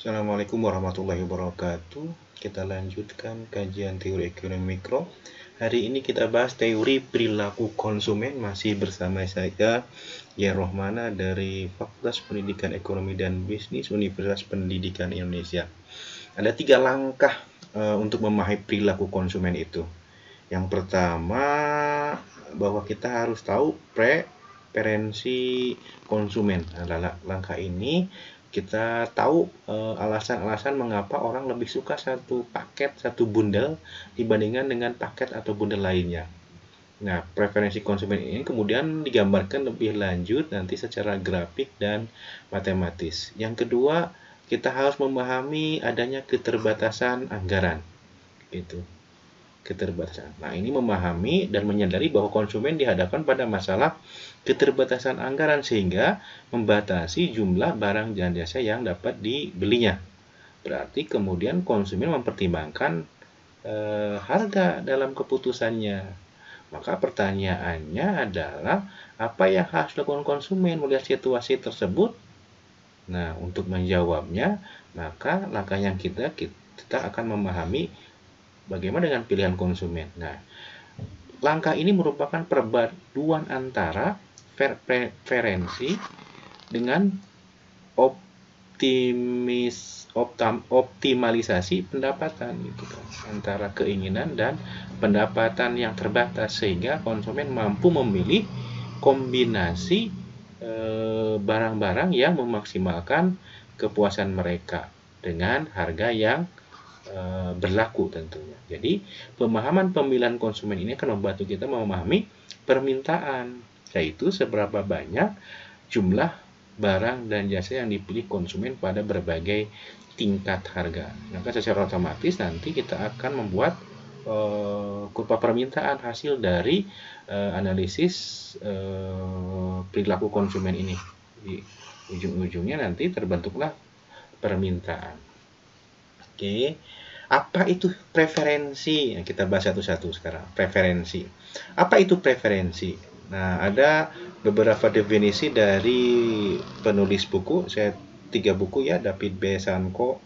Assalamualaikum warahmatullahi wabarakatuh. Kita lanjutkan kajian teori ekonomi mikro. Hari ini kita bahas teori perilaku konsumen, masih bersama saya Yen Rohmana dari Fakultas Pendidikan Ekonomi dan Bisnis Universitas Pendidikan Indonesia. Ada 3 langkah untuk memahami perilaku konsumen itu. Yang pertama, bahwa kita harus tahu preferensi konsumen. Nah, langkah ini kita tahu alasan-alasan mengapa orang lebih suka satu paket, satu bundel dibandingkan dengan paket atau bundel lainnya. Nah, preferensi konsumen ini kemudian digambarkan lebih lanjut nanti secara grafik dan matematis. Yang kedua, kita harus memahami adanya keterbatasan anggaran. Gitu. Keterbatasan. Nah, ini memahami dan menyadari bahwa konsumen dihadapkan pada masalah keterbatasan anggaran sehingga membatasi jumlah barang dan jasa yang dapat dibelinya. Berarti kemudian konsumen mempertimbangkan harga dalam keputusannya. Maka pertanyaannya adalah apa yang harus dilakukan konsumen melihat situasi tersebut? Nah, untuk menjawabnya, maka langkah yang kita akan memahami bagaimana dengan pilihan konsumen. Nah, langkah ini merupakan perpaduan antara preferensi dengan optimalisasi pendapatan gitu kan, antara keinginan dan pendapatan yang terbatas sehingga konsumen mampu memilih kombinasi barang-barang yang memaksimalkan kepuasan mereka dengan harga yang berlaku tentunya. Jadi, pemahaman pemilihan konsumen ini akan membantu kita memahami permintaan, yaitu seberapa banyak jumlah barang dan jasa yang dipilih konsumen pada berbagai tingkat harga. Maka secara otomatis nanti kita akan membuat kurva permintaan hasil dari analisis perilaku konsumen ini. Di ujung-ujungnya nanti terbentuklah permintaan. Oke, apa itu preferensi? Nah, kita bahas satu-satu sekarang. Preferensi. Apa itu preferensi? Nah, ada beberapa definisi dari penulis buku. Saya 3 buku ya, David B. Sanko,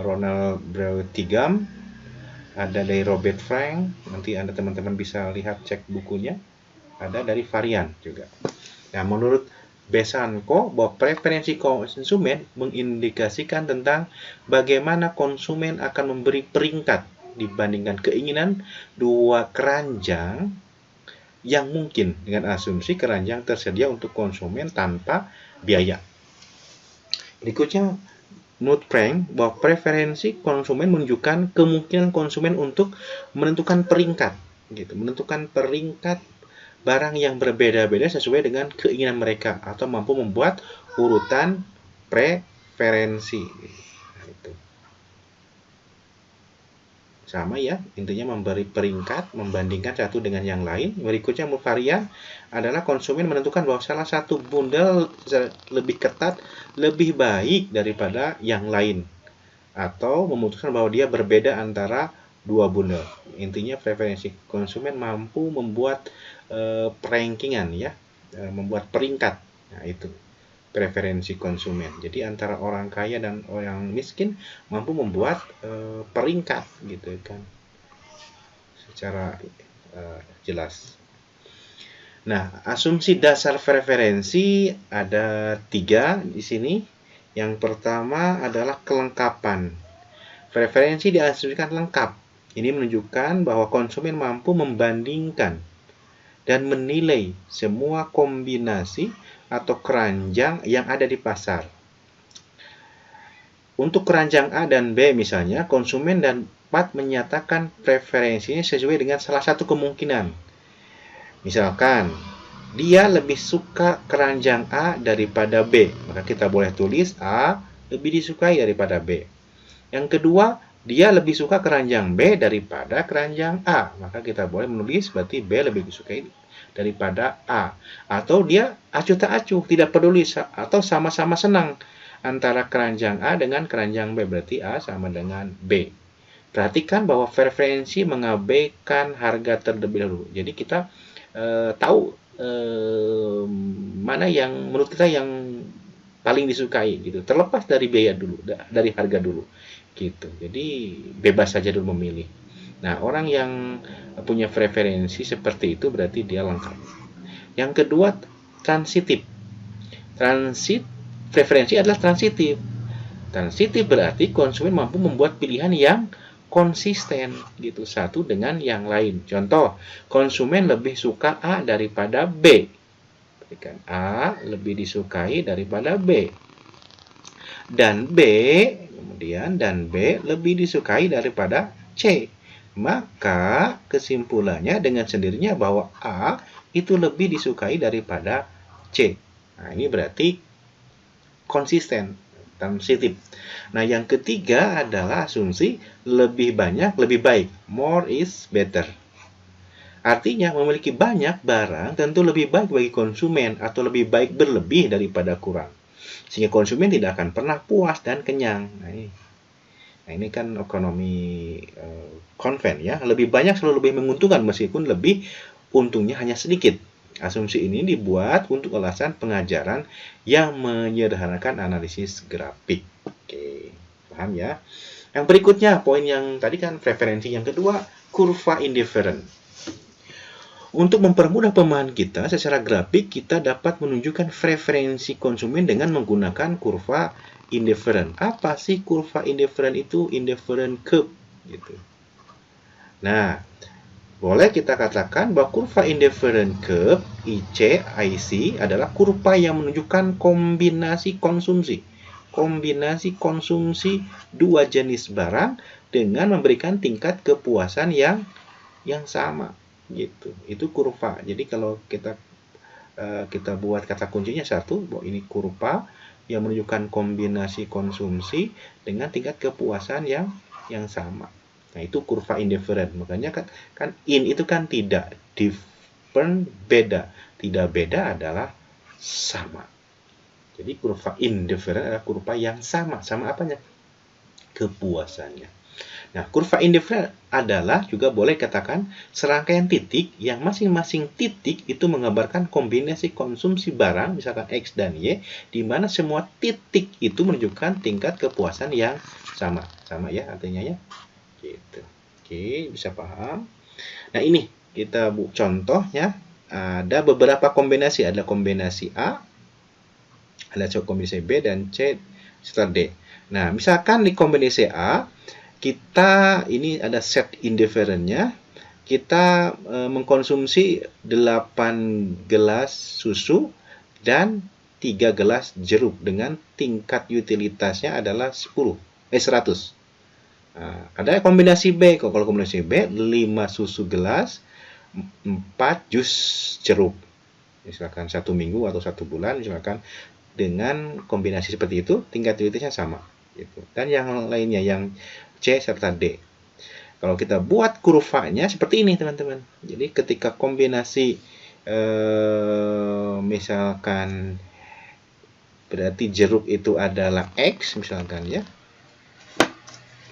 Ronald Breutigam, ada dari Robert Frank. Nanti Anda teman-teman bisa lihat cek bukunya. Ada dari Varian juga. Nah, menurut Besanko, bahwa preferensi konsumen mengindikasikan tentang bagaimana konsumen akan memberi peringkat dibandingkan keinginan dua keranjang yang mungkin dengan asumsi keranjang tersedia untuk konsumen tanpa biaya. Berikutnya, menurut Frank, bahwa preferensi konsumen menunjukkan kemungkinan konsumen untuk menentukan peringkat, gitu, menentukan peringkat barang yang berbeda-beda sesuai dengan keinginan mereka atau mampu membuat urutan preferensi. Nah, itu sama ya, intinya memberi peringkat membandingkan satu dengan yang lain. Berikutnya varian adalah konsumen menentukan bahwa salah satu bundel lebih ketat, lebih baik daripada yang lain, atau memutuskan bahwa dia berbeda antara dua bundel. Intinya preferensi konsumen mampu membuat rankingan ya, membuat peringkat. Nah, itu preferensi konsumen. Jadi antara orang kaya dan orang miskin mampu membuat peringkat gitu kan, secara jelas. Nah, asumsi dasar preferensi ada 3 di sini. Yang pertama adalah kelengkapan. Preferensi diasumsikan lengkap. Ini menunjukkan bahwa konsumen mampu membandingkan dan menilai semua kombinasi atau keranjang yang ada di pasar. Untuk keranjang A dan B misalnya, konsumen dapat menyatakan preferensinya sesuai dengan salah satu kemungkinan. Misalkan, dia lebih suka keranjang A daripada B, maka kita boleh tulis A lebih disukai daripada B. Yang kedua, dia lebih suka keranjang B daripada keranjang A, maka kita boleh menulis berarti B lebih disukai daripada A. Atau dia acuh tak acuh, tidak peduli, atau sama-sama senang antara keranjang A dengan keranjang B, berarti A sama dengan B. Perhatikan bahwa preferensi mengabaikan harga terlebih dahulu. Jadi kita tahu mana yang menurut kita yang paling disukai gitu, terlepas dari biaya dulu, dari harga dulu gitu. Jadi bebas saja dulu memilih. Nah, orang yang punya preferensi seperti itu berarti dia lengkap. Yang kedua, transitif. Preferensi adalah transitif. Transitif berarti konsumen mampu membuat pilihan yang konsisten gitu, satu dengan yang lain. Contoh, konsumen lebih suka A daripada B. A lebih disukai daripada B. Dan B lebih disukai daripada C. Maka kesimpulannya dengan sendirinya bahwa A itu lebih disukai daripada C. Nah, ini berarti konsisten, transitif. Nah, yang ketiga adalah asumsi lebih banyak lebih baik. More is better. Artinya memiliki banyak barang tentu lebih baik bagi konsumen atau lebih baik berlebih daripada kurang. Sehingga konsumen tidak akan pernah puas dan kenyang. Nah, ini kan ekonomi konven ya. Lebih banyak selalu lebih menguntungkan meskipun lebih untungnya hanya sedikit. Asumsi ini dibuat untuk alasan pengajaran yang menyederhanakan analisis grafik. Oke, paham ya? Yang berikutnya, poin yang tadi kan preferensi. Yang kedua, kurva indifferent. Untuk mempermudah pemahaman kita secara grafik, kita dapat menunjukkan preferensi konsumen dengan menggunakan kurva indifferent. Apa sih kurva indifferent itu? Indifferent curve gitu. Nah, boleh kita katakan bahwa kurva indifferent curve IC adalah kurva yang menunjukkan kombinasi konsumsi. Kombinasi konsumsi dua jenis barang dengan memberikan tingkat kepuasan yang sama gitu. Itu kurva. Jadi kalau kita buat kata kuncinya satu, bahwa ini kurva yang menunjukkan kombinasi konsumsi dengan tingkat kepuasan yang sama. Nah, itu kurva indifferent. Makanya kan in itu kan tidak, different beda. Tidak beda adalah sama. Jadi kurva indifferent adalah kurva yang sama. Sama apanya? Kepuasannya. Nah, kurva indifferent adalah juga boleh katakan serangkaian titik yang masing-masing titik itu menggambarkan kombinasi konsumsi barang, misalkan X dan Y, di mana semua titik itu menunjukkan tingkat kepuasan yang sama. Sama ya artinya ya. Gitu. Oke, bisa paham. Nah, ini kita contohnya ada beberapa kombinasi. Ada kombinasi A, ada kombinasi B dan C serta D. Nah, misalkan di kombinasi A kita ini ada set indifferentnya, kita mengkonsumsi 8 gelas susu dan 3 gelas jeruk dengan tingkat utilitasnya adalah 100. Nah, ada kombinasi B, kalau kombinasi B 5 susu gelas, 4 jus jeruk. Misalkan 1 minggu atau 1 bulan, misalkan dengan kombinasi seperti itu, tingkat utilitasnya sama. Gitu. Dan yang lainnya, yang C serta D. Kalau kita buat kurvanya seperti ini teman-teman. Jadi ketika kombinasi misalkan berarti jeruk itu adalah X misalkan ya.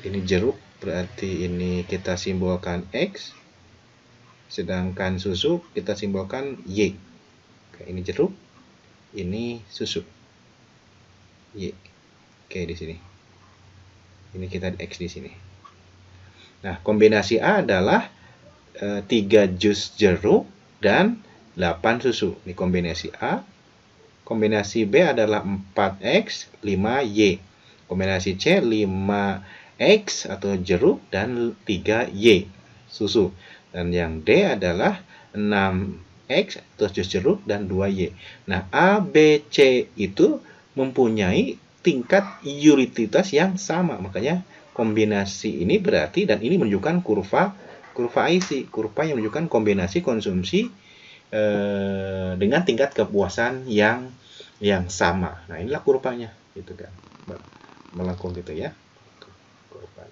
Ini jeruk berarti ini kita simbolkan X. Sedangkan susu kita simbolkan Y. Oke, ini jeruk, ini susu. Y. Oke, di sini. Ini kita X di sini. Nah, kombinasi A adalah 3 jus jeruk dan 8 susu. Ini kombinasi A. Kombinasi B adalah 4X, 5Y. Kombinasi C 5X atau jeruk dan 3Y susu. Dan yang D adalah 6X atau jus jeruk dan 2Y. Nah, A, B, C itu mempunyai tingkat utilitas yang sama. Makanya kombinasi ini berarti, dan ini menunjukkan kurva IC, kurva yang menunjukkan kombinasi konsumsi dengan tingkat kepuasan yang sama. Nah, inilah kurvanya gitu kan. Melengkung gitu ya. Kurva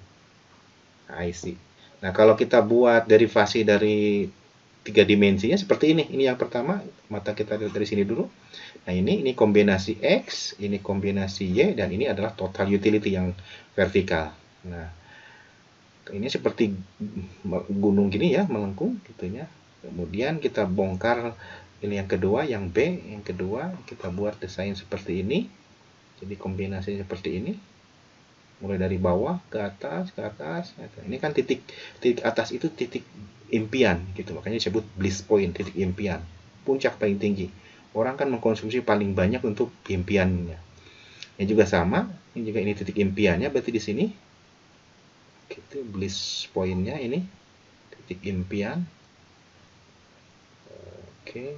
IC. Nah, kalau kita buat derivasi dari 3 dimensinya seperti ini. Ini yang pertama, mata kita dari sini dulu. Nah, ini kombinasi X, ini kombinasi Y, dan ini adalah total utility yang vertikal. Nah, ini seperti gunung gini ya, melengkung gitu ya. Kemudian kita bongkar ini yang kedua, yang B, yang kedua kita buat desain seperti ini. Jadi kombinasi seperti ini, mulai dari bawah ke atas ke atas. Ini kan titik atas itu titik impian gitu, makanya disebut bliss point, titik impian, puncak paling tinggi. Orang kan mengkonsumsi paling banyak untuk impiannya. Ini juga sama, ini juga ini titik impiannya, berarti di sini gitu, bliss pointnya ini titik impian. Oke,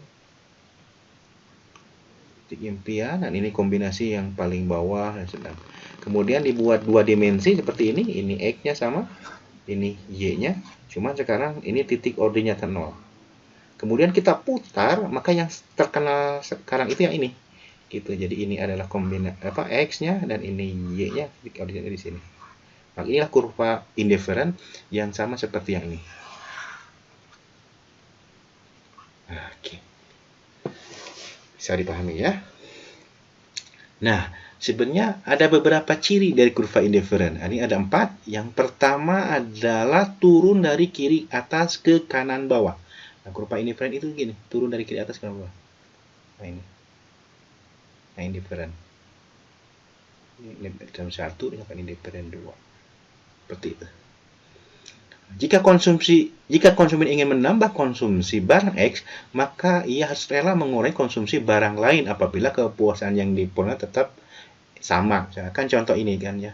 titik impian, dan ini kombinasi yang paling bawah dan sedang. Kemudian dibuat dua dimensi seperti ini X-nya sama, ini Y-nya, cuman sekarang ini titik ordinate 0. Kemudian kita putar, maka yang terkenal sekarang itu yang ini. Gitu. Jadi ini adalah kombinasi X-nya dan ini Y-nya, titik ordinate di sini. Maka inilah kurva indifferent yang sama seperti yang ini. Oke. Bisa dipahami ya? Nah, sebenarnya ada beberapa ciri dari kurva indifferent. Ini ada 4. Yang pertama adalah turun dari kiri atas ke kanan bawah. Nah, kurva indifferent itu gini, turun dari kiri atas ke kanan bawah. Nah, ini. Nah, indifferent. Ini dalam 1, ini akan indifferent 2. Seperti itu. Jika konsumen ingin menambah konsumsi barang X, maka ia harus rela mengurangi konsumsi barang lain apabila kepuasan yang diperoleh tetap sama. Misalkan contoh ini kan ya.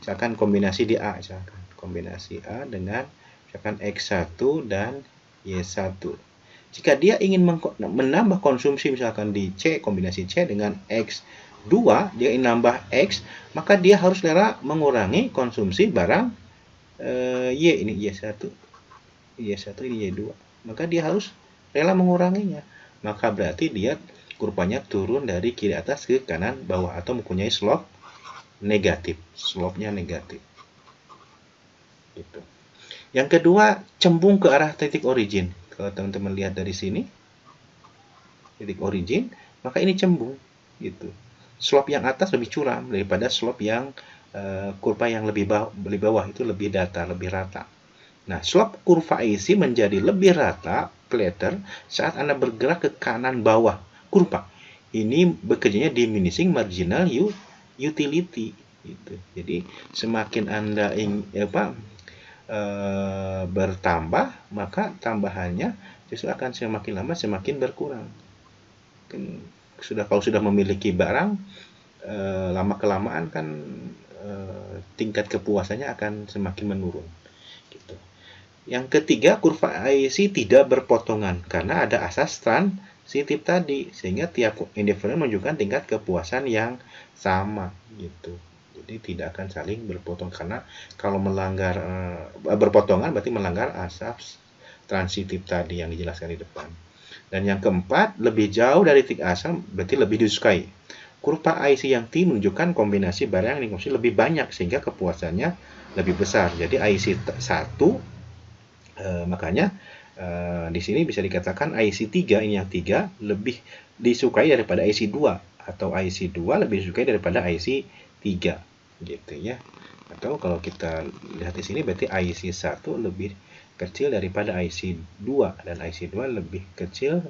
Misalkan kombinasi di A, misalkan kombinasi A dengan misalkan X1 dan Y1. Jika dia ingin menambah konsumsi misalkan di C, kombinasi C dengan X2, dia ingin nambah X, maka dia harus rela mengurangi konsumsi barang Y, ini Y1, Y1 ini Y2. Maka dia harus rela menguranginya. Maka berarti dia kurvanya turun dari kiri atas ke kanan bawah atau mempunyai slope negatif. Slope-nya negatif. Gitu. Yang kedua, cembung ke arah titik origin. Kalau teman-teman lihat dari sini, titik origin, maka ini cembung gitu. Slope yang atas lebih curam daripada slope yang kurva yang lebih bawah itu lebih datar, lebih rata. Nah, slope kurva IC menjadi lebih rata, flatter, saat Anda bergerak ke kanan bawah kurva. Ini bekerjanya diminishing marginal utility. Gitu. Jadi, semakin Anda bertambah, maka tambahannya justru akan semakin lama semakin berkurang. Kalau sudah memiliki barang, lama kelamaan kan tingkat kepuasannya akan semakin menurun. Gitu. Yang ketiga, kurva IC tidak berpotongan karena ada asas transitif tadi, sehingga tiap indifferent menunjukkan tingkat kepuasan yang sama gitu. Jadi tidak akan saling berpotong, karena kalau melanggar berpotongan berarti melanggar asas transitif tadi yang dijelaskan di depan. Dan yang keempat, lebih jauh dari titik asal berarti lebih disukai. Kurva IC yang T menunjukkan kombinasi barang yang dikonsumsi lebih banyak sehingga kepuasannya lebih besar. Jadi IC 1 makanya di sini bisa dikatakan IC 3 ini yang 3 lebih disukai daripada IC 2 atau IC 2 lebih disukai daripada IC 3 gitu ya. Atau kalau kita lihat di sini berarti IC 1 lebih kecil daripada IC 2 dan IC 2 lebih kecil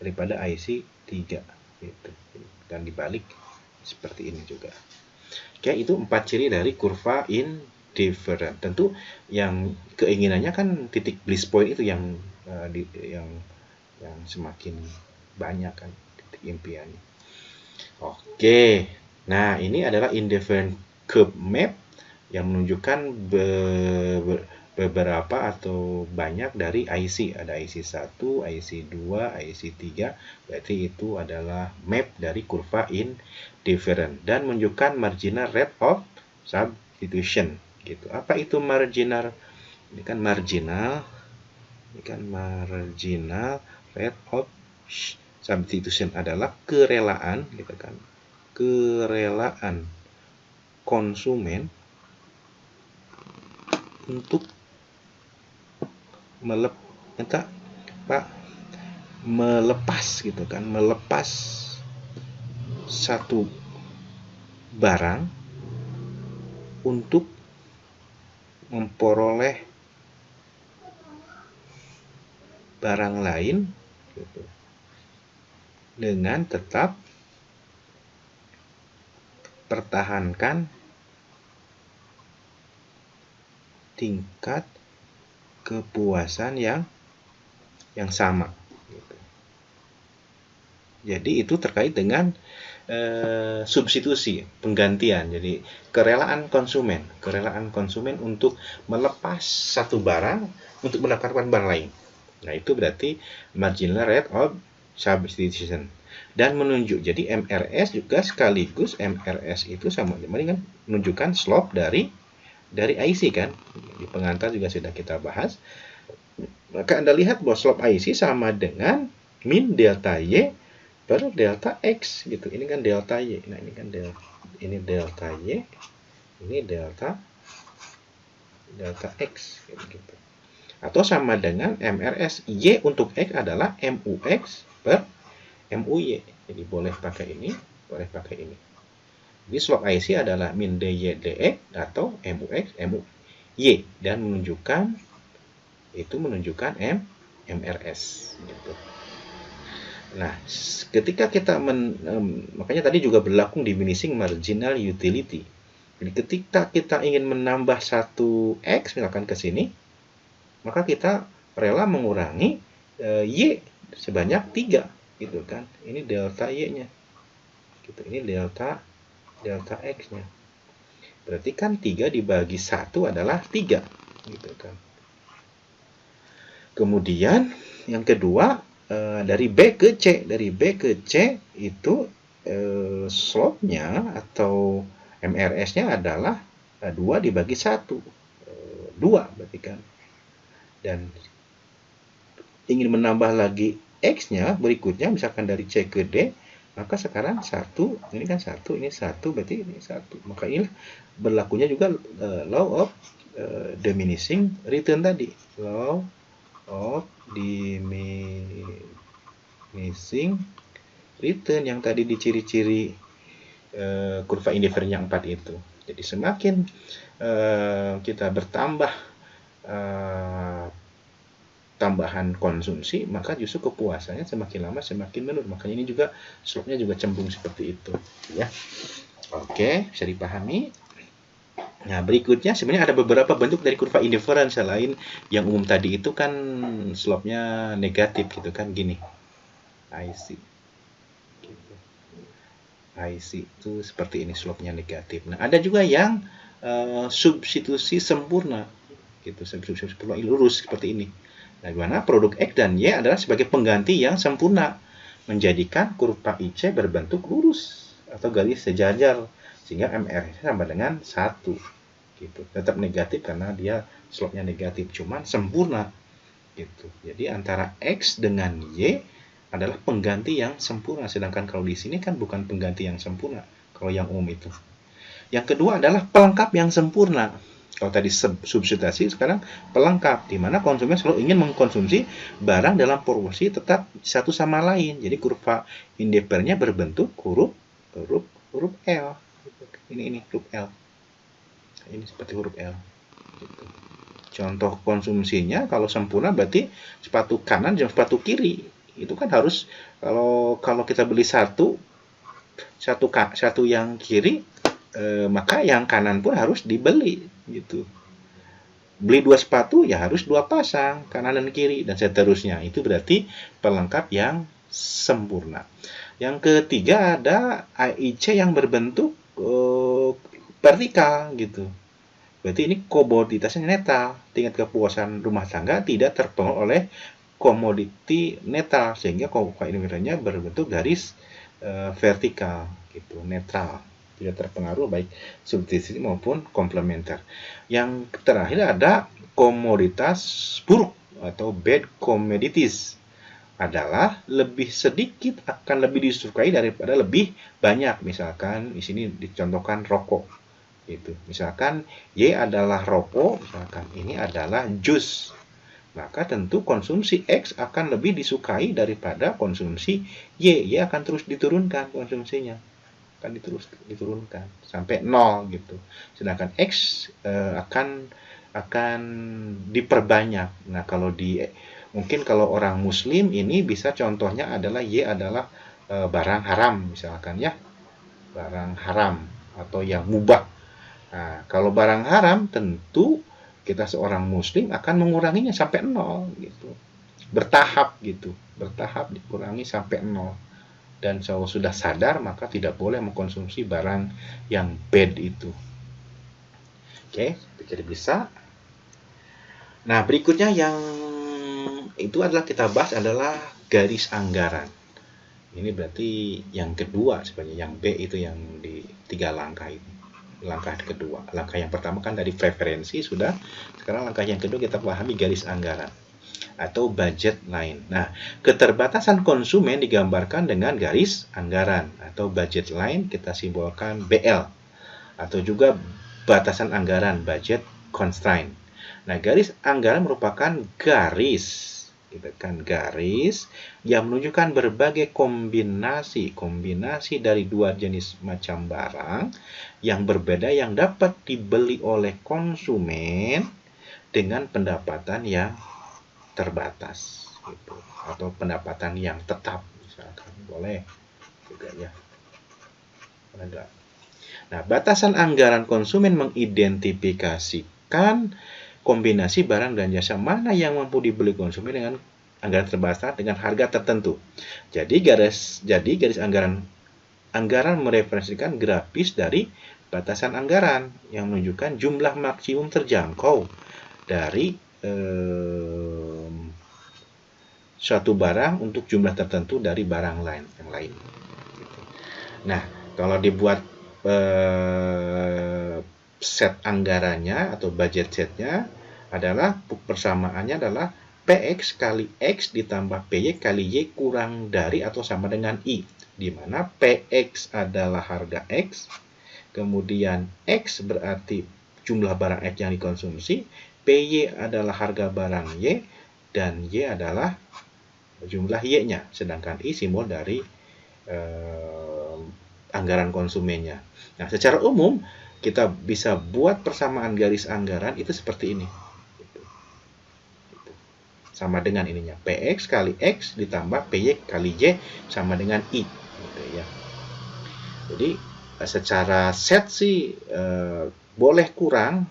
daripada IC 3 gitu. Dan dibalik seperti ini juga. Oke, itu 4 ciri dari kurva indifferent. Tentu yang keinginannya kan titik bliss point itu yang semakin banyak kan titik impiannya. Oke. Nah, ini adalah indifferent curve map yang menunjukkan beberapa atau banyak dari IC. Ada IC 1, IC 2, IC 3. Berarti itu adalah map dari kurva indifferent dan menunjukkan marginal rate of substitution gitu. Apa itu marginal? Ini kan marginal rate of substitution adalah kerelaan gitu kan. Kerelaan konsumen untuk melepas gitu kan, melepas satu barang untuk memperoleh barang lain gitu, dengan tetap pertahankan tingkat kepuasan yang sama. Jadi itu terkait dengan substitusi, penggantian. Jadi kerelaan konsumen untuk melepas satu barang untuk mendapatkan barang lain. Nah, itu berarti marginal rate of substitution. Dan menunjuk, jadi MRS juga sekaligus, MRS itu sama dengan menunjukkan slope dari IC kan. Di pengantar juga sudah kita bahas. Maka Anda lihat bahwa slope IC sama dengan min delta Y per delta X gitu. Ini kan delta Y. Nah, ini kan ini delta Y, ini delta X gitu. Atau sama dengan MRS, Y untuk X adalah MUX per MUY. Jadi boleh pakai ini, boleh pakai ini. Jadi slope IC adalah min DY DX atau MUX MUY dan menunjukkan MRS gitu. Nah, ketika kita makanya tadi juga berlaku diminishing marginal utility. Jadi ketika kita ingin menambah satu X misalkan ke sini, maka kita rela mengurangi Y sebanyak 3 gitu kan. Ini delta Y-nya. Gitu. Ini delta X-nya. Berarti kan 3 dibagi 1 adalah 3 gitu kan. Kemudian yang kedua dari B ke C. Dari B ke C itu slope-nya atau MRS-nya adalah 2 dibagi 1. 2 berarti kan. Dan ingin menambah lagi X-nya berikutnya, misalkan dari C ke D, maka sekarang 1, ini kan 1, ini 1, berarti ini 1. Maka ini berlakunya juga law of diminishing return tadi. Law of diminishing return yang tadi di ciri-ciri kurva indifferent yang 4 itu. Jadi semakin kita bertambah tambahan konsumsi, maka justru kepuasannya semakin lama semakin menurun. Makanya ini juga slope-nya juga cembung seperti itu, ya. Oke, bisa dipahami. Nah, berikutnya sebenarnya ada beberapa bentuk dari kurva indifferent selain yang umum tadi itu kan slope-nya negatif gitu kan, gini. IC. Gitu. IC itu seperti ini, slope-nya negatif. Nah, ada juga yang substitusi sempurna gitu, substitusi sempurna lurus seperti ini. Nah, di mana produk X dan Y adalah sebagai pengganti yang sempurna, menjadikan kurva IC berbentuk lurus atau garis sejajar, sehingga MR sama dengan 1 gitu. Tetap negatif karena dia slope-nya negatif, cuman sempurna gitu. Jadi antara X dengan Y adalah pengganti yang sempurna, sedangkan kalau di sini kan bukan pengganti yang sempurna kalau yang umum itu. Yang kedua adalah pelengkap yang sempurna. Kalau tadi substitusi, sekarang pelengkap, di mana konsumen selalu ingin mengkonsumsi barang dalam proporsi tetap satu sama lain. Jadi kurva indifferent-nya berbentuk huruf L. Ini huruf L. Ini seperti huruf L. Gitu. Contoh konsumsinya kalau sempurna berarti sepatu kanan dan sepatu kiri. Itu kan harus kalau kita beli satu yang kiri, maka yang kanan pun harus dibeli gitu. Beli 2 sepatu ya harus 2 pasang, kanan dan kiri dan seterusnya. Itu berarti pelengkap yang sempurna. Yang ketiga ada AIC yang berbentuk vertikal gitu. Berarti ini komoditasnya netral. Tingkat kepuasan rumah tangga tidak terpengaruh oleh komoditi netral, sehingga kurva indifferent-nya berbentuk garis vertikal gitu, netral. Tidak terpengaruh baik substitusi maupun komplementer. Yang terakhir ada komoditas buruk atau bad commodities, adalah lebih sedikit akan lebih disukai daripada lebih banyak. Misalkan di sini dicontohkan rokok gitu. Misalkan Y adalah rokok, misalkan ini adalah jus. Maka tentu konsumsi X akan lebih disukai daripada konsumsi Y. Y akan terus diturunkan konsumsinya. Akan diturunkan sampai 0 gitu. Sedangkan X akan diperbanyak. Nah, mungkin kalau orang muslim ini bisa contohnya adalah Y adalah barang haram misalkan ya. Barang haram atau yang mubah. Nah, kalau barang haram tentu kita seorang muslim akan menguranginya sampai nol gitu. Bertahap gitu, bertahap dikurangi sampai nol. Dan kalau sudah sadar maka tidak boleh mengkonsumsi barang yang bad itu. Oke, jadi bisa. Nah, berikutnya yang itu adalah kita bahas adalah garis anggaran. Ini berarti yang kedua sebenarnya, yang B itu yang di 3 langkah itu. Langkah kedua. Langkah yang pertama kan tadi preferensi sudah. Sekarang langkah yang kedua kita pahami garis anggaran atau budget line. Nah, keterbatasan konsumen digambarkan dengan garis anggaran atau budget line kita simbolkan BL atau juga batasan anggaran budget constraint. Nah, garis anggaran merupakan garis garis yang menunjukkan berbagai kombinasi dari dua jenis macam barang yang berbeda yang dapat dibeli oleh konsumen dengan pendapatan yang terbatas gitu, atau pendapatan yang tetap misalkan boleh juga ya. Nah, batasan anggaran konsumen mengidentifikasikan kombinasi barang dan jasa mana yang mampu dibeli konsumen dengan anggaran terbatas dengan harga tertentu. Jadi garis anggaran mereferensikan grafis dari batasan anggaran yang menunjukkan jumlah maksimum terjangkau dari suatu barang untuk jumlah tertentu dari barang lain yang lain. Nah, kalau dibuat set anggarannya atau budget setnya adalah persamaannya adalah PX kali X ditambah PY kali Y kurang dari atau sama dengan I, di mana PX adalah harga X, kemudian X berarti jumlah barang X yang dikonsumsi, PY adalah harga barang Y, dan Y adalah jumlah Y-nya, sedangkan I simbol dari anggaran konsumennya. Nah, secara umum kita bisa buat persamaan garis anggaran itu seperti ini. Sama dengan ininya, PX kali X ditambah PY kali Y sama dengan I. Gitu ya. Jadi secara set sih boleh kurang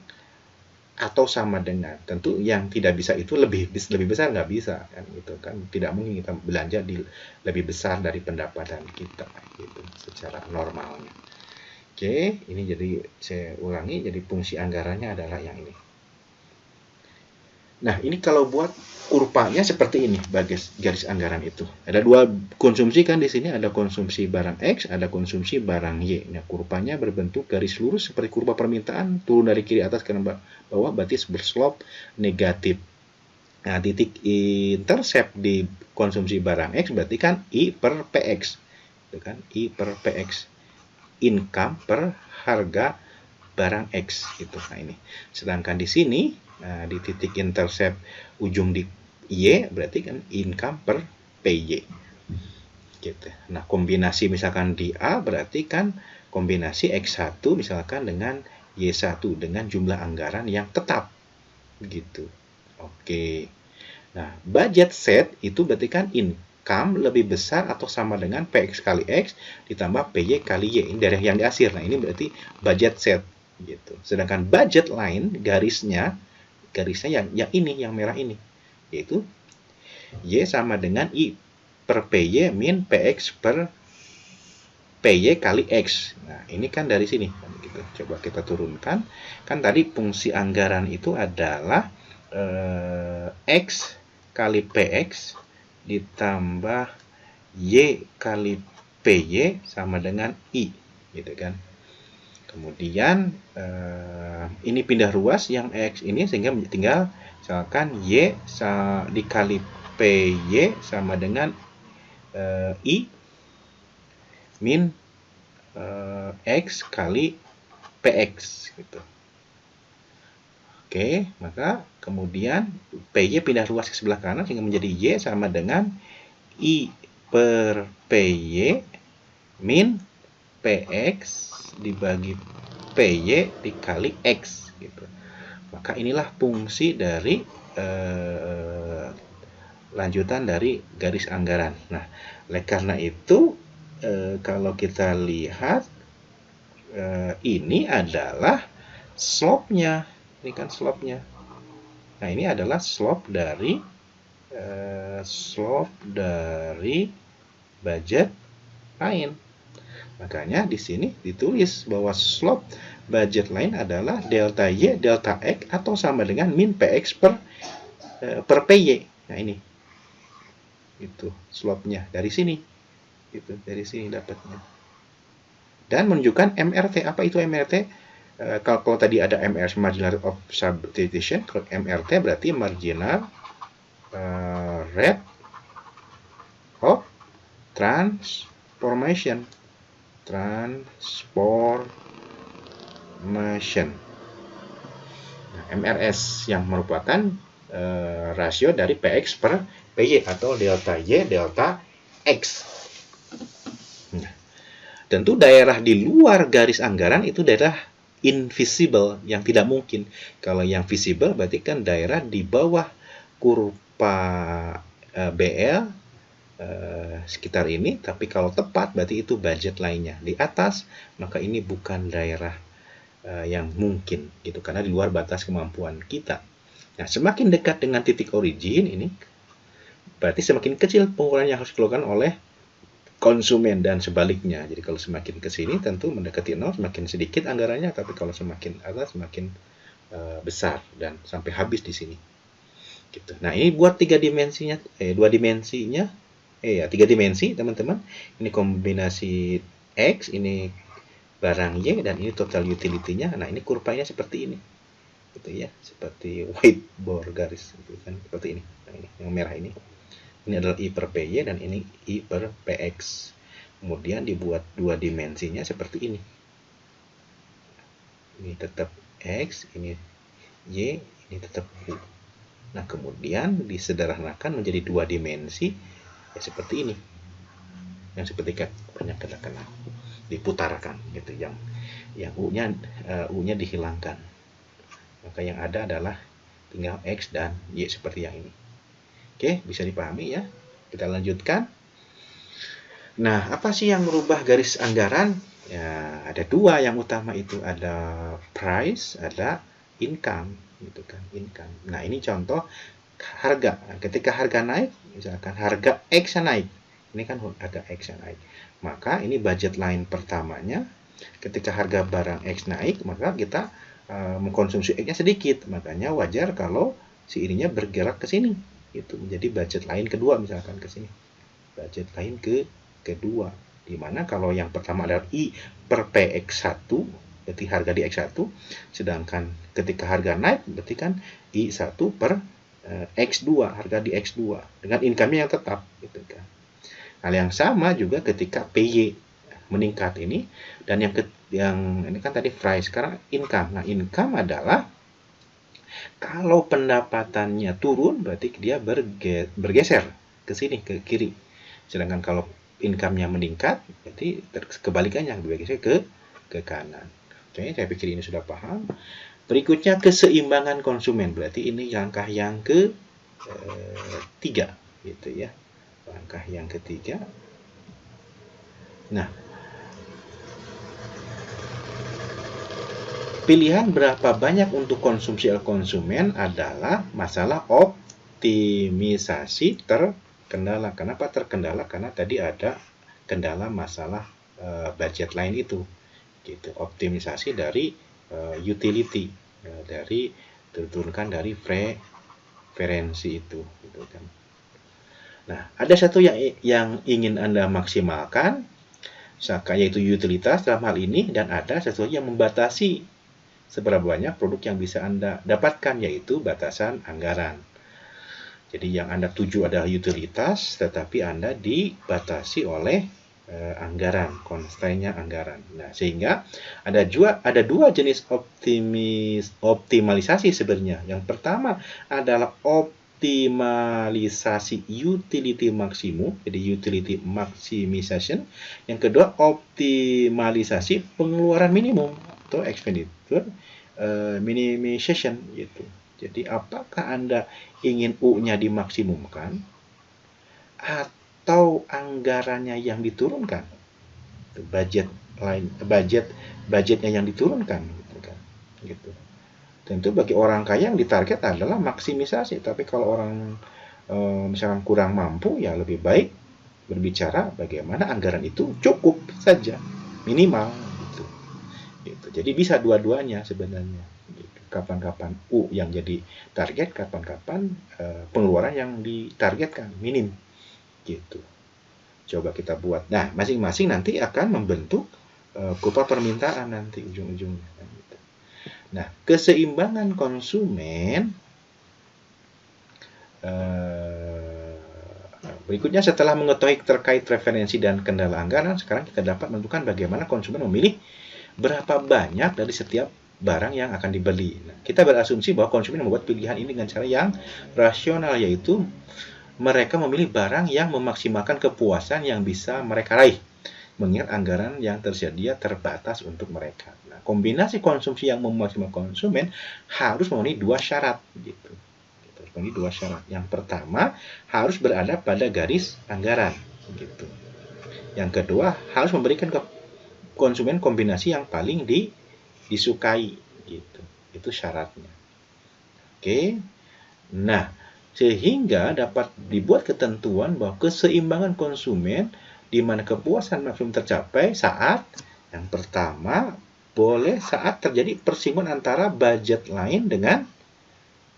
atau sama dengan. Tentu yang tidak bisa itu lebih besar nggak bisa kan gitu kan. Tidak mungkin kita belanja di lebih besar dari pendapatan kita gitu secara normalnya. Oke, ini jadi saya ulangi, jadi fungsi anggarannya adalah yang ini. Nah, ini kalau buat kurvanya seperti ini garis anggaran itu. Ada dua konsumsi kan di sini, ada konsumsi barang X, ada konsumsi barang Y. Nah, kurvanya berbentuk garis lurus seperti kurva permintaan, turun dari kiri atas ke bawah berarti berslop negatif. Nah, titik intercept di konsumsi barang X berarti kan I per PX. Itu kan I per PX. Income per harga barang X itu. Nah, ini. Sedangkan di sini di titik intercept ujung di Y berarti kan income per PY gitu. Nah, kombinasi misalkan di A berarti kan kombinasi X1 misalkan dengan Y1 dengan jumlah anggaran yang tetap gitu. Oke. Nah, budget set itu berarti kan income lebih besar atau sama dengan PX kali X ditambah PY kali Y. Ini dari yang di akhir. Nah, ini berarti budget set gitu. Sedangkan budget line garisnya yang ini, yang merah ini, yaitu Y sama dengan I per PY min PX per PY kali X. Nah, ini kan dari sini. Gitu. Coba kita turunkan. Kan tadi fungsi anggaran itu adalah X kali PX ditambah Y kali PY sama dengan I. Gitu kan. Kemudian ini pindah ruas yang X ini sehingga tinggal misalkan Y dikali PY sama dengan I min X kali PX gitu. Oke, maka kemudian PY pindah ruas ke sebelah kanan sehingga menjadi Y sama dengan I per PY min PX dibagi PY dikali X gitu. Maka inilah fungsi dari lanjutan dari garis anggaran. Nah, oleh karena itu kalau kita lihat ini adalah slope-nya. Ini kan slope-nya. Nah, ini adalah slope dari budget line. Makanya di sini ditulis bahwa slope budget line adalah delta Y, delta X atau sama dengan min PX per PY. Nah, ini. Itu slope-nya dari sini. Itu dari sini dapatnya. Dan menunjukkan MRT. Apa itu MRT? Kalau tadi ada MR, marginal of substitution, kalau MRT berarti marginal rate of transformation. Nah, MRS yang merupakan rasio dari PX per PY atau delta Y, delta X. Nah, tentu daerah di luar garis anggaran itu daerah invisible, yang tidak mungkin. Kalau yang visible berarti kan daerah di bawah kurva BL sekitar ini, tapi kalau tepat berarti itu budget lainnya. Di atas, maka ini bukan daerah yang mungkin, gitu, karena di luar batas kemampuan kita. Nah, semakin dekat dengan titik origin ini, berarti semakin kecil pengurangan yang harus dilakukan oleh konsumen dan sebaliknya. Jadi kalau semakin ke sini tentu mendekati 0 semakin sedikit anggarannya, tapi kalau semakin atas semakin besar dan sampai habis di sini. Gitu. Nah, ini buat 3 dimensinya, 2 dimensinya, 3 dimensi teman-teman. Ini kombinasi X, ini barang Y, dan ini total utility-nya. Nah, ini kurvanya seperti ini. Gitu ya, seperti whiteboard garis gitu kan, seperti ini. Nah, ini yang merah ini. Ini adalah I per PY dan ini I per PX. Kemudian dibuat 2 dimensinya seperti ini. Ini tetap X, ini Y, ini tetap U. Nah, kemudian disederhanakan menjadi 2 dimensi ya seperti ini. Yang seperti banyak kita kenal. Diputarkan gitu, yang U-nya dihilangkan. Maka yang ada adalah tinggal X dan Y seperti yang ini. Oke, bisa dipahami ya. Kita lanjutkan. Nah, apa sih yang merubah garis anggaran? Ya, ada 2 yang utama itu, ada price, ada income, gitu kan, income. Nah, ini contoh harga. Ketika harga naik, misalkan harga X naik. Ini kan harga X naik. Maka ini budget line pertamanya. Ketika harga barang X naik, maka kita mengkonsumsi X-nya sedikit. Makanya wajar kalau seiringnya bergerak ke sini. Itu menjadi budget lain kedua, misalkan ke sini. Budget lain kedua. Dimana kalau yang pertama adalah I per PX1, berarti harga di X1. Sedangkan ketika harga naik, berarti kan I1 per X2, harga di X2. Dengan income-nya yang tetap. Gitu kan. Hal yang sama juga ketika PY meningkat ini. Dan yang ini kan tadi price, sekarang income. Nah, income adalah kalau pendapatannya turun, berarti dia bergeser ke sini, ke kiri. Sedangkan kalau income-nya meningkat, berarti kebalikannya, bergeser ke kanan. Oke, saya pikir ini sudah paham. Berikutnya keseimbangan konsumen. Berarti ini langkah yang ketiga, gitu ya. Langkah yang ketiga. Nah, pilihan berapa banyak untuk konsumsi konsumen adalah masalah optimisasi terkendala. Kenapa terkendala? Karena tadi ada kendala masalah budget line itu. Gitu. Optimisasi dari utility, dari diturunkan dari preferensi itu. Gitu kan. Nah, ada satu yang ingin Anda maksimalkan, yaitu utilitas dalam hal ini, dan ada sesuatu yang membatasi seberapa banyak produk yang bisa Anda dapatkan, yaitu batasan anggaran. Jadi yang Anda tuju adalah utilitas, tetapi Anda dibatasi oleh anggaran, constraint-nya anggaran. Nah, sehingga ada 2 jenis optimalisasi sebenarnya. Yang pertama adalah optimalisasi utility maksimum, jadi utility maximization. Yang kedua, optimalisasi pengeluaran minimum atau expenditure minimization gitu. Jadi apakah Anda ingin U-nya dimaksimumkan atau anggarannya yang diturunkan? Budget budgetnya yang diturunkan gitu kan. Gitu. Tentu bagi orang kaya yang ditarget adalah maksimisasi, tapi kalau orang misalkan kurang mampu ya lebih baik berbicara bagaimana anggaran itu cukup saja, minimal gitu. Gitu. Jadi bisa dua-duanya sebenarnya. Gitu. Kapan-kapan yang jadi target, kapan-kapan pengeluaran yang ditargetkan minim. Gitu. Coba kita buat. Nah, masing-masing nanti akan membentuk kurva permintaan nanti ujung-ujungnya. Gitu. Nah, keseimbangan konsumen berikutnya setelah mengetahui terkait referensi dan kendala anggaran, sekarang kita dapat menentukan bagaimana konsumen memilih berapa banyak dari setiap barang yang akan dibeli. Nah, kita berasumsi bahwa konsumen membuat pilihan ini dengan cara yang rasional, yaitu mereka memilih barang yang memaksimalkan kepuasan yang bisa mereka raih, mengingat anggaran yang tersedia terbatas untuk mereka. Nah, kombinasi konsumsi yang memaksimalkan konsumen harus memenuhi dua syarat, gitu. Memenuhi dua syarat. Yang pertama, harus berada pada garis anggaran, gitu. Yang kedua, harus memberikan ke konsumen kombinasi yang paling disukai, gitu. Itu syaratnya. Oke. Nah, sehingga dapat dibuat ketentuan bahwa keseimbangan konsumen di mana kepuasan maksimum tercapai saat yang pertama boleh saat terjadi persinggungan antara budget line dengan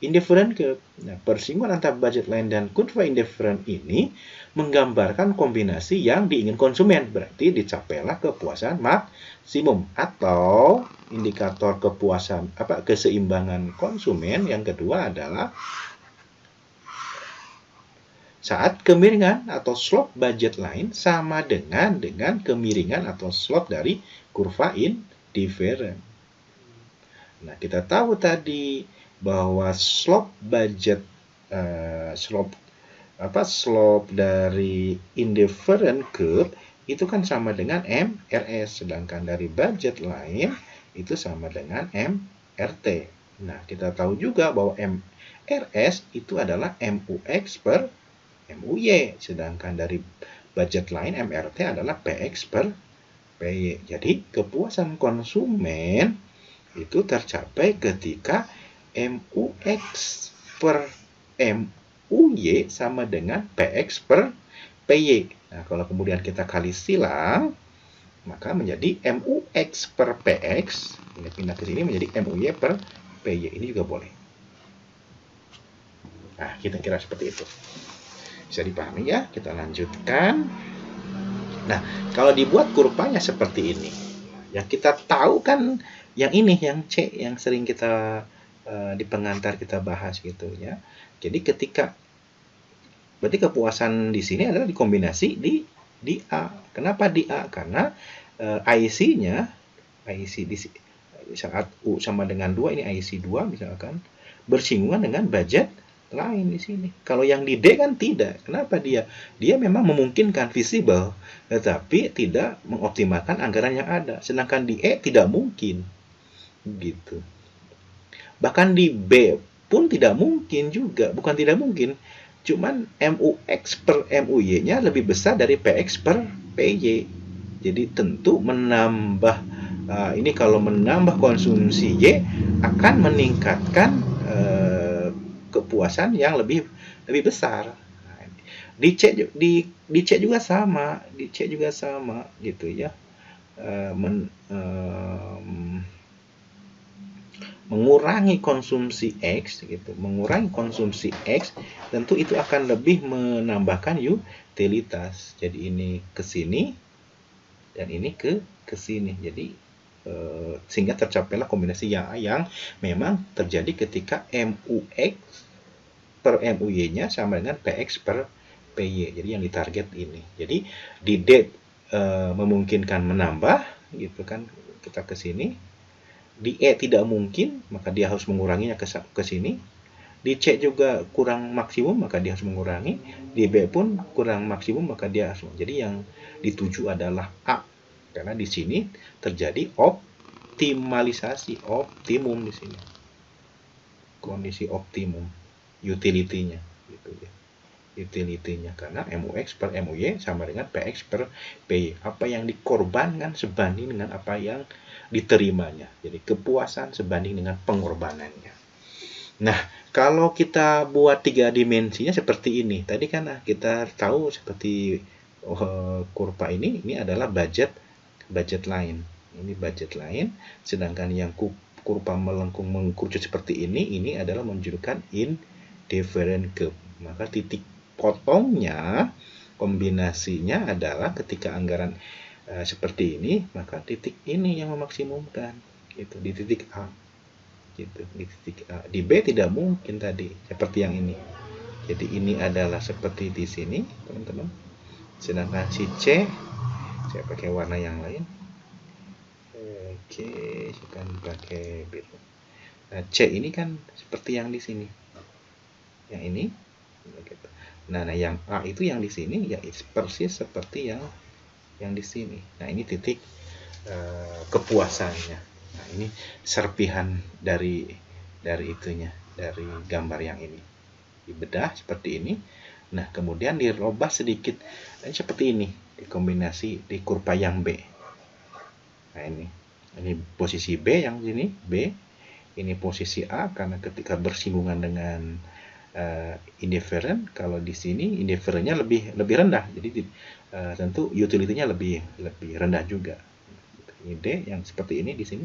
indifferent curve. Nah, persinggungan antara budget line dan kurva indifferent ini menggambarkan kombinasi yang diingin konsumen, berarti dicapailah kepuasan maksimum. Atau indikator kepuasan keseimbangan konsumen yang kedua adalah saat kemiringan atau slope budget line sama dengan kemiringan atau slope dari kurva indifferent. Nah, kita tahu tadi bahwa slope slope dari indifferent curve itu kan sama dengan MRS, sedangkan dari budget line itu sama dengan MRT. Nah, kita tahu juga bahwa MRS itu adalah MUX per MUY, sedangkan dari budget line MRT adalah PX per PY. Jadi kepuasan konsumen itu tercapai ketika MUX per MUY sama dengan PX per PY. Nah, kalau kemudian kita kali silang, maka menjadi MUX per PX, ini pindah ke sini menjadi MUY per PY. Ini juga boleh. Nah, kira-kira seperti itu. Bisa dipahami ya? Kita lanjutkan. Nah, kalau dibuat kurvanya seperti ini, yang kita tahu kan yang ini, yang C, yang sering kita di pengantar kita bahas gitu ya. Jadi berarti kepuasan di sini adalah dikombinasi di A. Kenapa di A? Karena IC-nya di saat U sama dengan 2, ini IC 2 misalkan, bersinggungan dengan budget lain di sini. Kalau yang di D kan tidak. Kenapa dia? Dia memang memungkinkan visible, tetapi tidak mengoptimalkan anggaran yang ada. Sedangkan di E tidak mungkin. Gitu. Bahkan di B pun tidak mungkin juga. Bukan tidak mungkin. Cuman MUX per MUY-nya lebih besar dari PX per PY. Jadi tentu menambah, ini kalau menambah konsumsi Y akan meningkatkan kepuasan yang lebih besar. Di C juga sama, gitu ya. Mengurangi konsumsi X gitu, mengurangi konsumsi X tentu itu akan lebih menambahkan utilitas. Jadi ini ke sini dan ini ke sini. Jadi sehingga tercapailah kombinasi yang memang terjadi ketika MUX per MUY-nya sama dengan PX per PY. Jadi yang ditarget ini. Jadi di D memungkinkan menambah gitu kan, kita ke sini. Di E tidak mungkin, maka dia harus menguranginya ke sini. Di C juga kurang maksimum, maka dia harus mengurangi. Di B pun kurang maksimum, maka dia harus. Jadi yang dituju adalah A. Karena di sini terjadi optimalisasi, optimum di sini. Kondisi optimum, utility-nya gitu ya. utility-nya, karena MUX per MUY sama dengan PX per PY. Apa yang dikorbankan sebanding dengan apa yang diterimanya. Jadi kepuasan sebanding dengan pengorbanannya. Nah, kalau kita buat 3 dimensinya seperti ini. Tadi kan kita tahu seperti kurva ini adalah budget line. Ini budget line, sedangkan yang kurva melengkung mengkerucut seperti ini adalah menunjukkan indifferent curve. Maka titik potongnya kombinasinya adalah ketika anggaran seperti ini, maka titik ini yang memaksimumkan, gitu, di titik A, gitu, di titik A. Di B tidak mungkin tadi seperti yang ini. Jadi ini adalah seperti di sini, teman-teman. Sedangkan si C, saya pakai warna yang lain. Oke, saya akan pakai biru. Nah, C ini kan seperti yang di sini. Yang ini, gitu. Nah, yang A itu yang di sini ya persis seperti yang di sini. Nah, ini titik kepuasannya. Nah, ini serpihan dari itunya, dari gambar yang ini. Dibedah seperti ini. Nah, kemudian dirubah sedikit seperti ini, dikombinasi di kurva yang B. Nah, ini posisi B yang sini, B. Ini posisi A karena ketika bersinggungan dengan indifferent, kalau di sini indifferentnya lebih rendah, jadi tentu utility-nya lebih rendah juga. Ini D yang seperti ini di sini.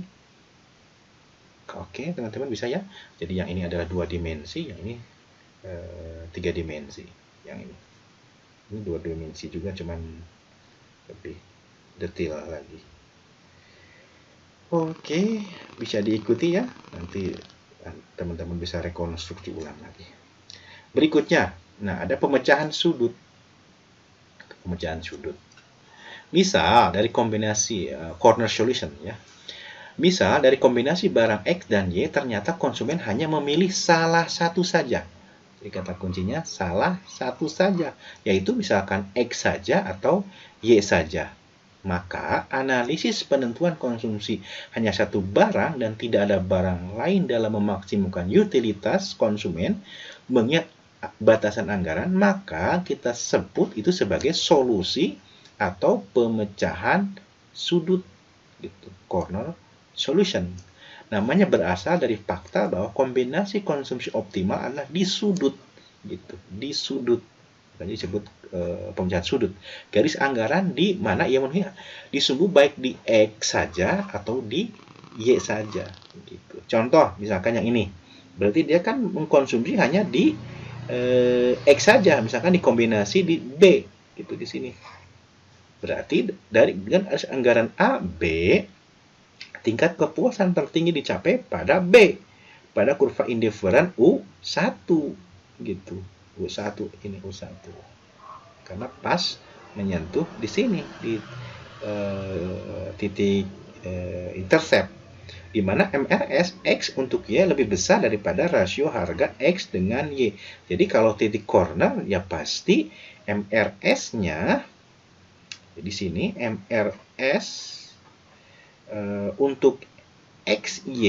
Oke, teman-teman bisa ya. Jadi yang ini adalah 2 dimensi, yang ini 3 dimensi. Yang ini 2 dimensi juga, cuman lebih detail lagi. Oke, bisa diikuti ya. Nanti teman-teman bisa rekonstruksi ulang lagi. Berikutnya, nah ada pemecahan sudut. Pemecahan sudut. Misal dari kombinasi corner solution ya. Misal dari kombinasi barang X dan Y ternyata konsumen hanya memilih salah satu saja. Jadi kata kuncinya salah satu saja, yaitu misalkan X saja atau Y saja. Maka analisis penentuan konsumsi hanya satu barang dan tidak ada barang lain dalam memaksimumkan utilitas konsumen mengingat batasan anggaran, maka kita sebut itu sebagai solusi atau pemecahan sudut, gitu, corner solution. Namanya berasal dari fakta bahwa kombinasi konsumsi optimal adalah di sudut, gitu, di sudut. Jadi disebut pemecahan sudut. Garis anggaran di mana ia memenuhi disungguh baik di X saja atau di Y saja, gitu. Contoh misalkan yang ini, berarti dia kan mengkonsumsi hanya di X saja, misalkan dikombinasi di B, gitu di sini. Berarti dari dengan anggaran A, B, tingkat kepuasan tertinggi dicapai pada B, pada kurva indifferent U1, gitu. U1 ini U1. Karena pas menyentuh di sini di titik intercept, di mana MRS X untuk Y lebih besar daripada rasio harga X dengan Y. Jadi kalau titik corner ya pasti MRS-nya di sini MRS untuk XY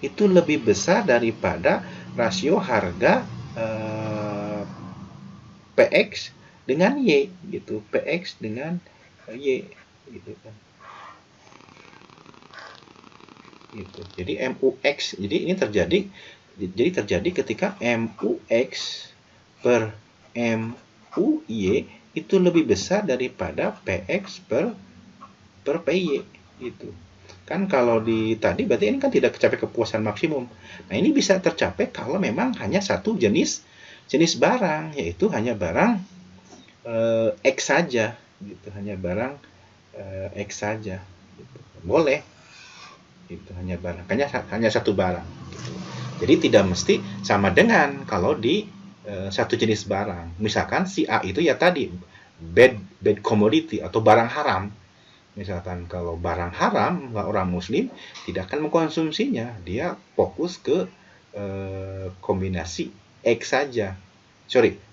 itu lebih besar daripada rasio harga PX dengan Y, gitu. PX dengan Y, gitu kan. Gitu. Jadi MUX, jadi ini terjadi ketika MUX per MUY itu lebih besar daripada PX per PY, gitu. Kan kalau tadi berarti ini kan tidak tercapai kepuasan maksimum. Nah, ini bisa tercapai kalau memang hanya satu jenis barang, yaitu hanya barang X saja, gitu. Hanya barang X saja, gitu. Boleh. Itu hanya satu barang, gitu. Jadi tidak mesti sama dengan kalau di satu jenis barang. Misalkan si A itu ya tadi bad commodity atau barang haram. Misalkan kalau barang haram, orang muslim tidak akan mengkonsumsinya, dia fokus ke kombinasi X saja.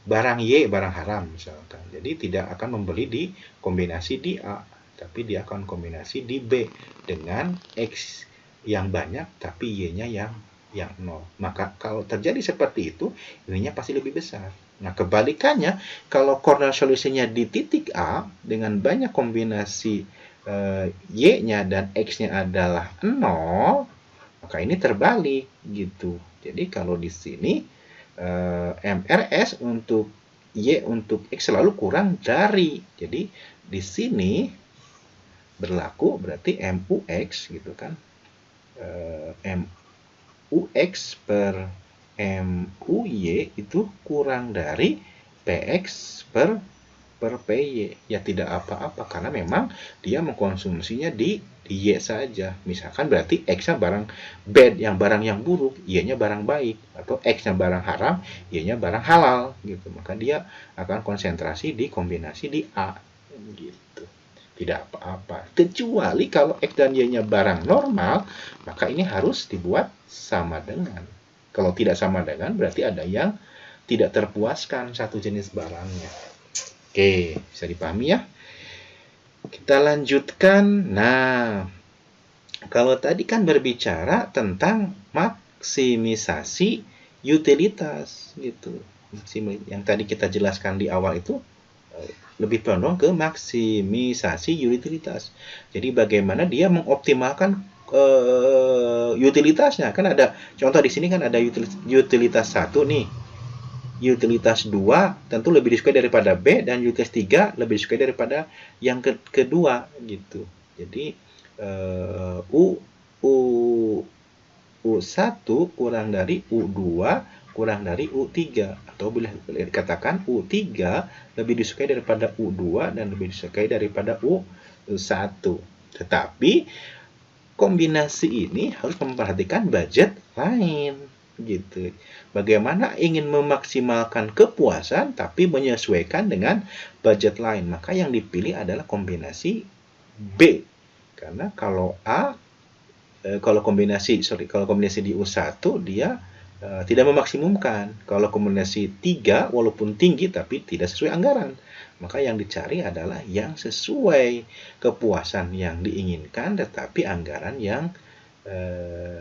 Barang Y, barang haram misalkan. Jadi tidak akan membeli di kombinasi di A, tapi dia akan kombinasi di B dengan X yang banyak tapi Y-nya yang yang 0. Maka kalau terjadi seperti itu, ininya pasti lebih besar. Nah, kebalikannya, kalau corner solusinya di titik A dengan banyak kombinasi Y-nya dan X-nya adalah 0, maka ini terbalik gitu. Jadi kalau di sini MRS untuk Y untuk X selalu kurang dari. Jadi di sini berlaku berarti MUX gitu kan. MUX per MUY itu kurang dari PX per PY. Ya tidak apa-apa karena memang dia mengkonsumsinya di Y saja. Misalkan berarti X-nya barang bad, yang barang yang buruk, Y-nya barang baik, atau X-nya barang haram, Y-nya barang halal gitu. Maka dia akan konsentrasi di kombinasi di A gitu. Tidak apa-apa. Kecuali kalau X dan Y-nya barang normal, maka ini harus dibuat sama dengan. Kalau tidak sama dengan berarti ada yang tidak terpuaskan satu jenis barangnya. Oke, bisa dipahami ya? Kita lanjutkan. Nah, kalau tadi kan berbicara tentang maksimisasi utilitas gitu. Yang tadi kita jelaskan di awal itu lebih condong ke maksimisasi utilitas. Jadi bagaimana dia mengoptimalkan utilitasnya. Kan ada contoh di sini kan ada utilitas 1 nih. Utilitas 2 tentu lebih disukai daripada B, dan utilitas 3 lebih disukai daripada yang kedua gitu. Jadi U1 kurang dari U2 kurang dari U3, atau boleh dikatakan U3 lebih disukai daripada U2 dan lebih disukai daripada U1. Tetapi kombinasi ini harus memperhatikan budget lain gitu. Bagaimana ingin memaksimalkan kepuasan tapi menyesuaikan dengan budget lain, maka yang dipilih adalah kombinasi B. Karena kalau A kalau kombinasi di U1 dia tidak memaksimumkan. Kalau kombinasi 3 walaupun tinggi tapi tidak sesuai anggaran. Maka yang dicari adalah yang sesuai kepuasan yang diinginkan tetapi anggaran yang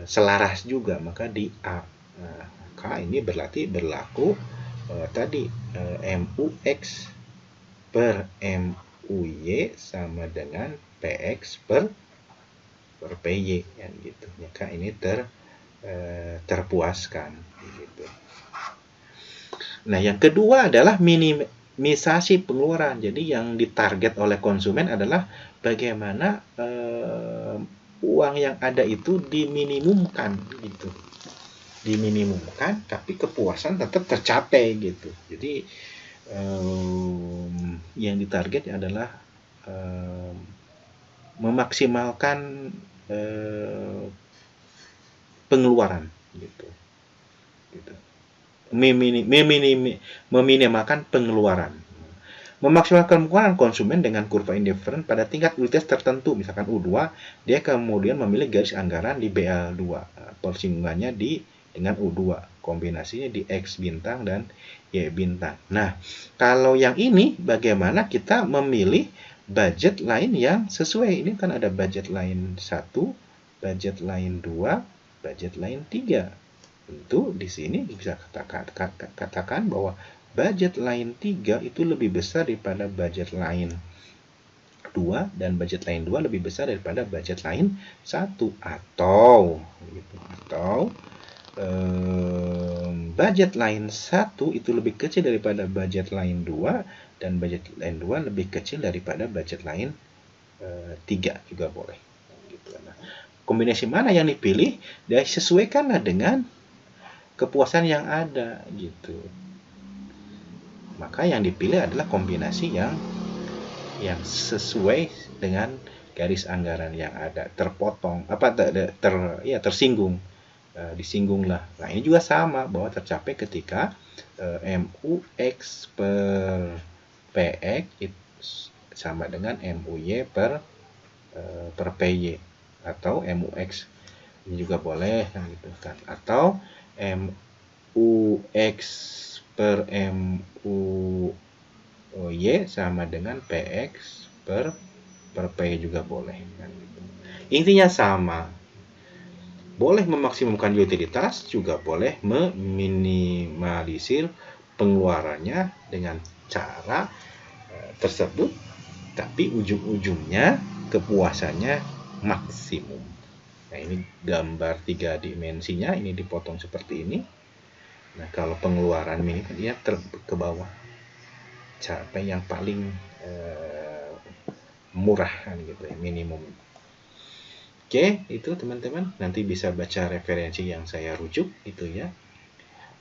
selaras juga, maka di A. Nah, maka ini berlaku tadi MUX per MUY sama dengan PX per PY kan gitu. Maka ini terpuaskan gitu. Nah, yang kedua adalah minimisasi pengeluaran. Jadi yang ditarget oleh konsumen adalah bagaimana uang yang ada itu diminimumkan gitu. Diminimumkan tapi kepuasan tetap tercapai gitu. Jadi yang ditarget adalah memaksimalkan pengeluaran gitu. Meminimalkan pengeluaran. Memaksimalkan pengeluaran konsumen dengan kurva indifferent pada tingkat utilitas tertentu, misalkan U2, dia kemudian memilih garis anggaran di BL2, persinggungannya dengan U2, kombinasinya di X bintang dan Y bintang. Nah, kalau yang ini bagaimana kita memilih budget lain yang sesuai? Ini kan ada budget lain 1, budget lain 2, budget lain 3. Tentu di sini bisa katakan bahwa budget lain 3 itu lebih besar daripada budget lain 2, dan budget lain 2 lebih besar daripada budget lain 1, atau budget lain 1 itu lebih kecil daripada budget lain 2, dan budget lain 2 lebih kecil daripada budget lain 3 juga boleh. Gitu. Nah, kombinasi mana yang dipilih? Dan sesuaikanlah dengan kepuasan yang ada gitu. Maka yang dipilih adalah kombinasi yang sesuai dengan garis anggaran yang ada, terpotong tersinggung, disinggunglah. Nah, ini juga sama bahwa tercapai ketika MUX per PX sama dengan MUY per PY, atau MUX ini juga boleh gitu kan, atau MUX per MUY sama dengan PX per PY juga boleh kan gitu. Intinya sama. boleh memaksimumkan utilitas, juga boleh meminimalisir pengeluarannya dengan cara tersebut, tapi ujung-ujungnya kepuasannya maksimum. Nah, ini gambar 3 dimensinya, ini dipotong seperti ini. Nah, kalau pengeluaran minim dia ke bawah, capai yang paling murah kan gitu ya, minimum. Oke, itu teman-teman nanti bisa baca referensi yang saya rujuk itu ya,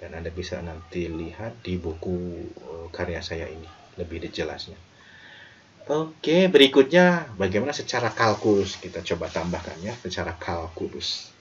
dan Anda bisa nanti lihat di buku karya saya ini lebih jelasnya. Oke, berikutnya bagaimana secara kalkulus, kita coba tambahkan ya, secara kalkulus.